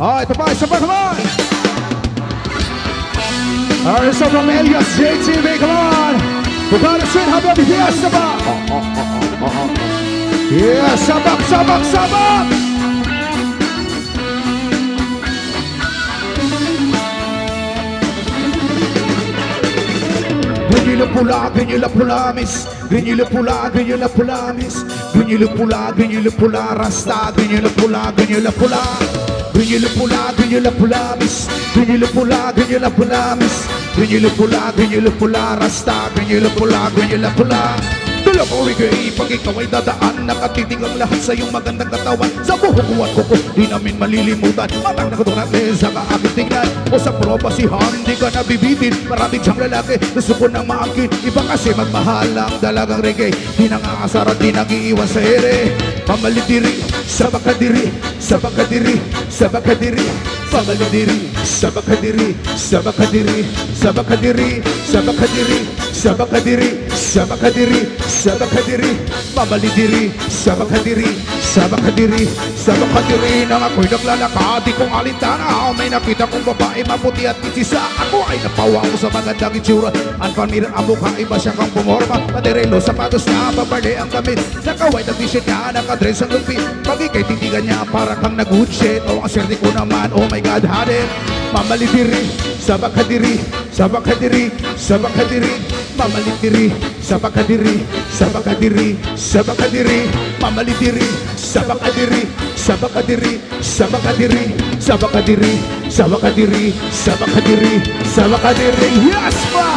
Ito pa, isa pa, come on! Alright, so from Elias JTV, come on! Bukala Sweet Habibi, fiesta ba? Yeah, sabak, sabak, sabak! Grenille pula, grenille pulamis, grenille pula, grenille pulamis, grenille pula, grenille pula, rasta, grenille pula, grenille pula, grenille pula, grenille pulamis, grenille pula, grenille pulamis, grenille pula, grenille pula, rasta, grenille pula, grenille pula. Dala ko rigay, pag ikaw ay dadaan, nakatitig ang lahat sa iyong magandang katawan. Sa buhok ko at kuko, di namin malilimutan. Matang nakatunan, sa kaaking tingnan. O sa proba si Han, di ka nabibitin. Maraming siyang lalaki, gusto ko nang maangkin. Iba kasi magmahal ang dalagang reggae. Di nangakasar at di nag-iiwan sa ere. Pamalidiri, sabakadiri, sabakadiri, sabakadiri, pamalidiri, sabakadiri, sabakadiri, sabakadiri, sabakadiri, sabakadiri, sabakadiri, sabakadiri, pamalidiri, sabakadiri, sabakadiri, sabakadiri. Nang ako'y naglalakad, di kong alintana. May nakita kong babae maputi at isisa. Ako ay napawa ko sa magandang itsura. Unfamiliar ang mukha, iba siya kang pumorma. Maderelo, sapatos na, babarle ang damit. Nakaway na t-shirt niya, nakadress ang lupit. Pag ika'y titigan niya, para kang nag-good shit. O ang swerte ko naman, oh my God, had it. Mamalidiri, sabakadiri, sabakadiri, sabakadiri, mamalidiri, sabakadiri, sabakadiri, sabakadiri, mamalidiri, sabakadiri, sabakadiri, sabakadiri, sabakadiri, sabakadiri, sabakadiri, sabakadiri. Yes, ma!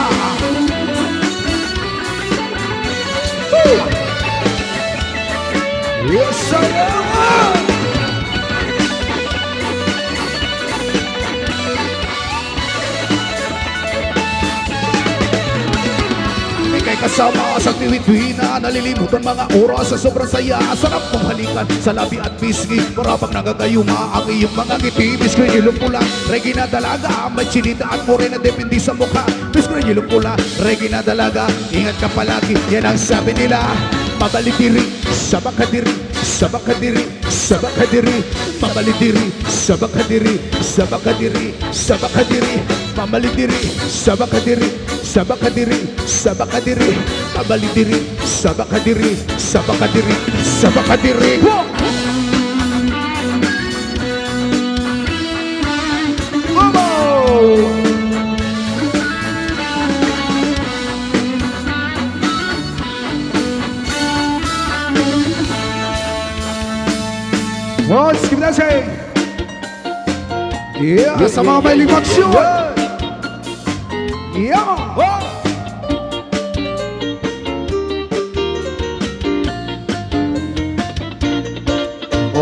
Yes, I am! Ika'y kasama sa tiwi-tiwi na nalilimutan mga oras sa sobrang saya. Sarap mong halikan sa labi at pisngi. Para pag nagagayuma ang iyong mga ngiti. Miss Grenille pula, reggae na dalaga. May chinita at morena depende sa mukha. Miss Grenille pula, reggae na dalaga. Ingat ka palagi, yan ang sabi nila. Mabalidiri, sabakadiri, sabakadiri, sabakadiri, mabalidiri, sabakadiri, sabakadiri, sabakadiri, mabalidiri, sabakadiri, sabakadiri, sabakadiri, mabalidiri, sabakadiri, sabakadiri, sabakadiri. Oh, let's keep dancing. Yeah, sa mga may limaksyon. Yeah. Oh.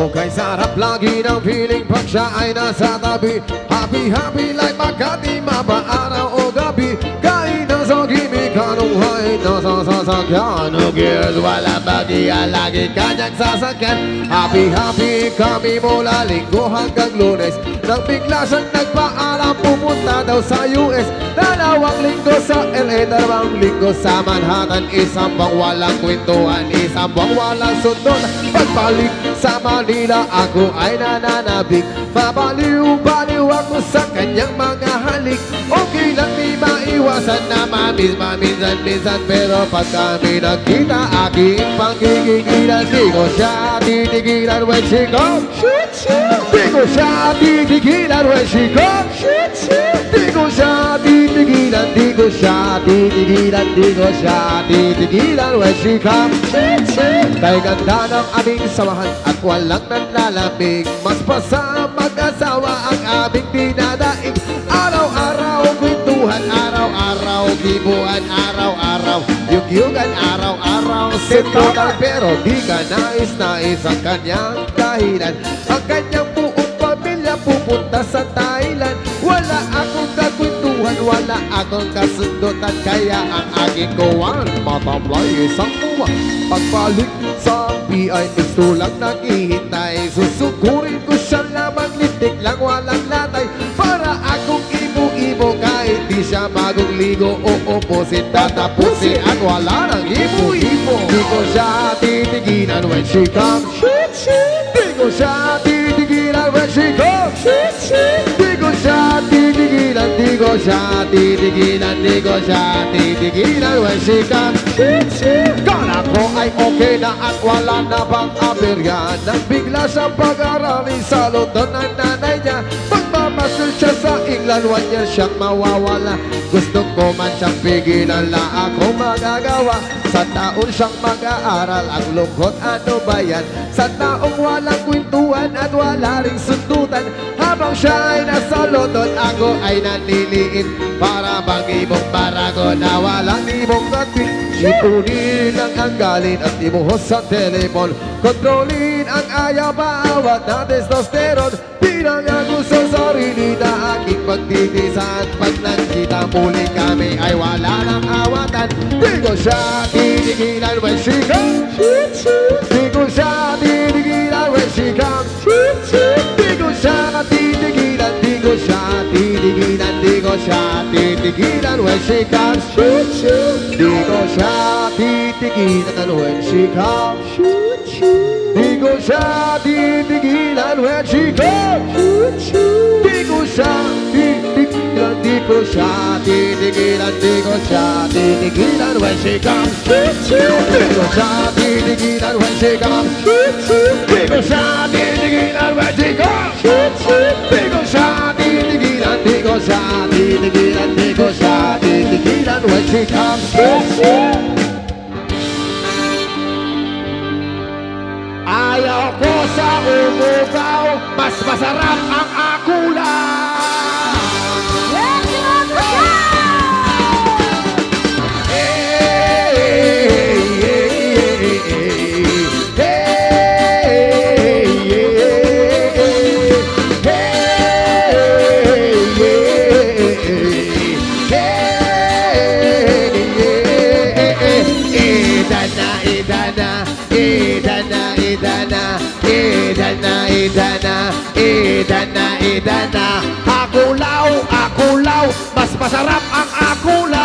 Okay, sarap lagi ng feeling pag siya ay nasa tabi. Happy, happy like Makati, mapaaraw o gabi. Kahit nasa gimmick, anong hay, nasa sasakyan. Who cares, wala bagiya, lagi kanyang sasakyan. Happy, happy kami mula linggo hanggang Lunes. Nang bigla siyang nagpaalam, pupunta daw sa US. Dalawang linggo sa LA, dalawang linggo sa Manhattan. Isang buwang walang kwentuhan, isang buwang walang sundon. Pagbalik sa Manila, ako ay nananabik. Mabaliw-baliw ako sa kanyang mga halik. Okay lang di maiwasan na maminsan-minsan. Pero pag kami nagkita, aking panggigigilan. Di ko siya titigilan when she comes. Di ko siya titigilan when she comes. Di ko siya titigilan. Di ko siya titigilan. Di ko siya titigilan when she comes. Kay ganda ng aming samahan at walang nanlalamig. Mas pa mag-asawa ang aming dinadaig. Araw-araw kwentuhan, araw-araw kibuan, araw-araw yugyugan, araw-araw sentuhan. Pero di ka nais-nais ang kanyang dahilan. Ang kanyang buong pamilya pupunta sa Thailand. Wala akong kakwentuhan, wala akong kasundutan. Kaya ang aking kuwan, matamlay isang buwan. Pagbalik sa PIS tulang naghihintay. Susukurin ko siya lamang, lintik lang walang latay. Para akong ibo-ibo kahit di siya bagong ligo. Uupusin, tatapusin at wala nang ibo-ibo. Di ko siya titigilan when she comes. Di ko siya titigilan when she comes. siya titigilan, di ko siya titigilan when she comes. Kala ko ay okay na at wala na bang aberya. Nang bigla sa pag-arali sa London ng nanay niya. Magmamaster siya sa England, 1 year siyang mawawala. Gusto ko man siyang pigilan, la ako magagawa. Sa taon siyang mag-aaral, ang lungkot ano ba yan? Sa taong walang kwentuhan at wala ring sundutan. Habang siya ay nasa London, ako ay nanliliit. Para bang ibong barago na walang ibong katwin. Sipunin ang anggalin at imuhos sa telepon. Kontrolin ang ayaw baawat na testosterone. Di na nga gusto sarili na aking pagtitisan. Pag nagkita muli kami ay wala nang awatan. Di ko siya titigilan when she comes. Di ko siya titigilan when she comes. Di ko siya titigilan, di ko siya titigilan, di ko siya titigilan when she comes. Di ko siya titigilan when she comes. Di ko siya titigilan when she comes. Di ko siya titigilan, di ko siya titigilan, di ko siya titigilan when she comes. Di ko siya titigilan when she comes. Di ko siya titigilan when she comes. Di ko siya titigilan, di ko siya titigilan, di ko siya titigilan when she comes. Ayaw ko sa umugaw, mas masarap ang akulang. Idana, akulaw, mas masarap ang akulaw.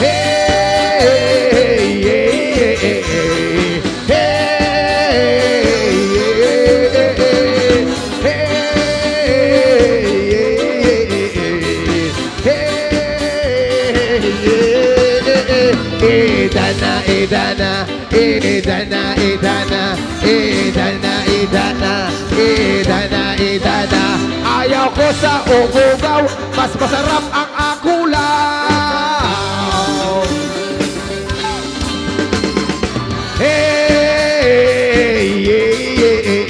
Hey, hey, hey, Idana. Ayaw ko sa ugugaw, mas masarap ang akulaw. Hey, hey,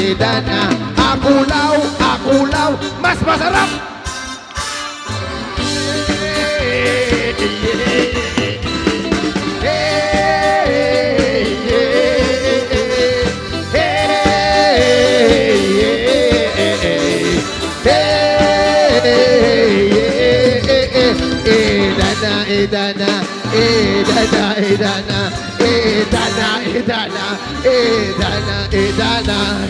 Idana. Akulaw, mas masarap. Idana.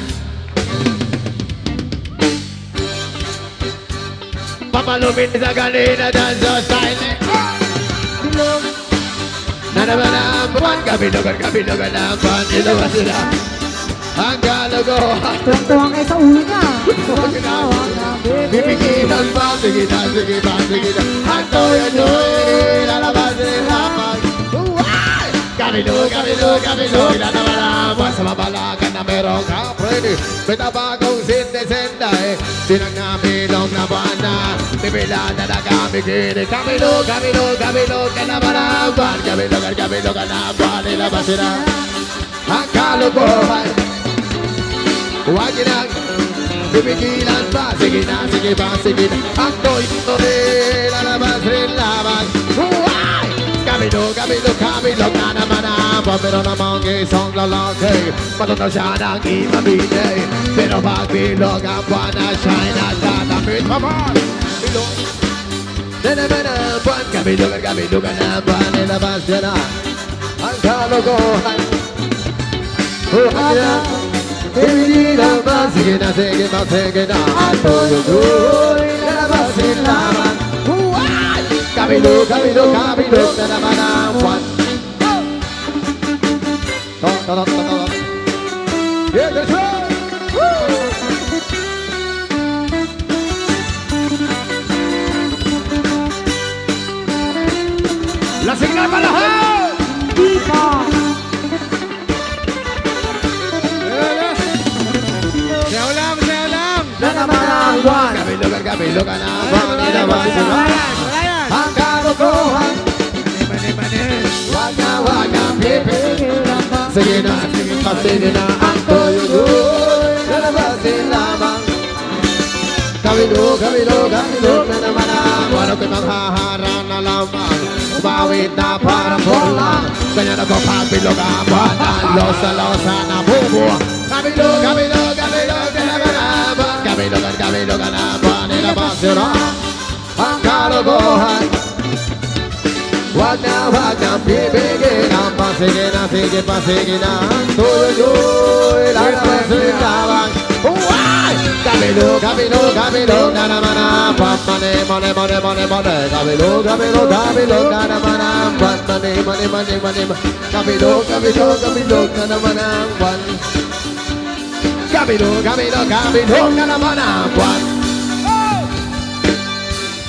Papalumin sa kanina dan sa style. Nanaman kabilugan ang pan. Ito ba sila? Ang kalokohan. Tuwang-tuwang kayo sa ulo niya. Bibigilan pa, sige na. Ang toyo-toyo, lalabas nila pag. Kabilog, lalaban sa mabalakan na merong kapre. May tabagong sinde-senda sinagnabilog na banda. Bibila na nagamigili. Kabilog, kalabalaban. Kabilog, kalaban, nilabas sila. Ang kalokohan. Huwag ginag bibigilan pa, sige na. Ang toyo-toyo, lalabas rin laban. Kabilog na naman ang pero namang isang lalaki. Matuto siya ng imabili. Pero pag bilog ang buwan na siya'y nagtatamit. Paman! Bilog na naman ang buwan. Kabilugan ang buwan. Nilabas niya na ang kalokohan. Agina Baby naman sige na Tuloy lalabasin lamang Kabilo na naman ang buwan Yeah, that's right! Lasing na malahat! Sayaw lang! Na naman ang buwan Kabilugan na buwan Nilabasin lamang ang kalokohan Wag na pipigil Sige na ang tuyuloy Lalabasin lamang Kabilo na naman ang Ano ko'y manghaharang na lamang Bawit na parang bola Ganyan ako pagbilog ang buwan Ang losa na bubuwa Kabilo na naman ang buwan Kabilugan na buwan Nilabasin lamang ang kalokohan Wag na pipigil ang pasigin na ang tuloy lalabasin lamang Kabilo na naman ang money Kabilo na naman ang money Kabilo na naman ang buwan Kabilo na naman ang buwan